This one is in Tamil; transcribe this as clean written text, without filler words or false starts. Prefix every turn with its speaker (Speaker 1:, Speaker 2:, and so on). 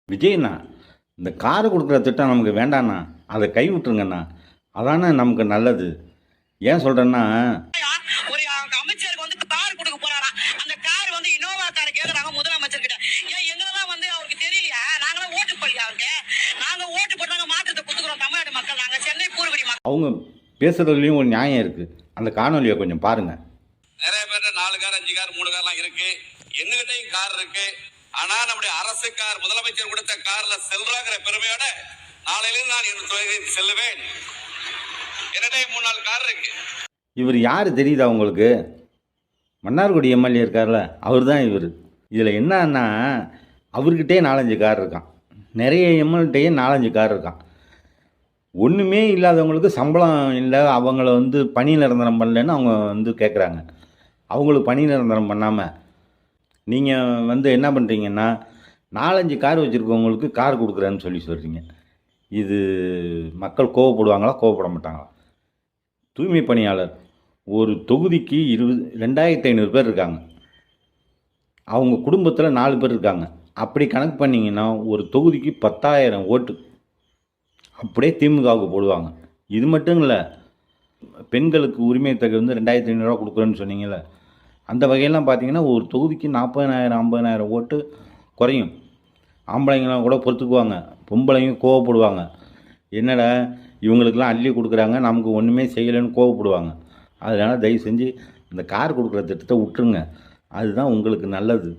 Speaker 1: விஜயண்ணா, இந்த காரு குடுக்குற திட்டம் நமக்கு வேண்டாண்ணா. அத கை விட்டுருங்கண்ணா. அதாண்ணா நமக்கு நல்லது. ஏன் சொல்றேன்னா,
Speaker 2: ஒரு அமைச்சருக்கு வந்து கார் கொடுக்க போறாராம். அந்த கார் வந்து இனோவா கார் கேக்குறாங்க முதலமைச்சர் கிட்ட. ஏன் எங்களெல்லாம் வந்து அவருக்கு தெரியலையா? நாங்களாம் ஓட்டு போடலையா அவருக்கு? நாங்க ஓட்டு போட்டாங்க மாற்றத்தை குடுத்துக்கிறோம் தமிழ்நாடு மக்கள். நாங்க சென்னை பூர்வடி மக்கள்.
Speaker 1: அவங்க பேசுறதுலயும் ஒரு நியாயம் இருக்கு. அந்த காணொலியை கொஞ்சம் பாருங்க.
Speaker 3: நிறைய பேர் 4 கார் 5 கார் 3 கார்லாம் இருக்கு. எங்ககிட்டயும் கார் இருக்கு. ஆனா நம்முடைய அரசு கார் முதலமைச்சர் கொடுத்த கார்ல செல்றாங்கிற பெருமையோட நாளையிலிருந்து நான் என் தொழிலில் செல்லுவேன். என்னிடம் 3-4 கார் இருக்கு.
Speaker 1: இவர் யாரு தெரியுதா உங்களுக்கு? மன்னார்குடி எம்எல்ஏ இருக்கார்ல, அவர் தான் இவர். இதில் என்னன்னா, அவர்கிட்டே 4-5 கார் இருக்கான். நிறைய எம்எல்ஏட்டையே 4-5 கார் இருக்கான். ஒன்றுமே இல்லாதவங்களுக்கு சம்பளம் இல்லை, அவங்கள வந்து பணி நிரந்தரம் பண்ணலன்னு அவங்க வந்து கேட்குறாங்க. அவங்களுக்கு பணி நிரந்தரம் பண்ணாமல் நீங்கள் வந்து என்ன பண்ணுறீங்கன்னா, 4-5 கார் வச்சுருக்கவங்களுக்கு கார் கொடுக்குறேன்னு சொல்கிறீங்க. இது மக்கள் கோவப்படுவாங்களா, கோவப்பட மாட்டாங்களா? தூய்மை பணியாளர் ஒரு தொகுதிக்கு 2500 பேர் இருக்காங்க. அவங்க குடும்பத்தில் 4 பேர் இருக்காங்க. அப்படி கணக்கு பண்ணிங்கன்னா ஒரு தொகுதிக்கு 10,000 ஓட்டு அப்படியே திமுகவுக்கு போடுவாங்க. இது மட்டும் இல்லை, பெண்களுக்கு உரிமை தொகை வந்து 2,500 ரூபா கொடுக்குறேன்னு சொன்னீங்கல்ல, அந்த வகையெல்லாம் பார்த்தீங்கன்னா ஒரு தொகுதிக்கு 40,000 50,000 ஓட்டு குறையும். ஆம்பளைங்களாம் கூட பொறுத்துக்குவாங்க, பொம்பளைங்க கோவப்படுவாங்க. என்னடா இவங்களுக்கெல்லாம் அள்ளி கொடுக்குறாங்க, நமக்கு ஒன்றுமே செய்யலைன்னு கோவப்படுவாங்க. அதனால் தயவு செஞ்சு இந்த கார் கொடுக்குற திட்டத்தை விட்டுருங்க. அதுதான் உங்களுக்கு நல்லது.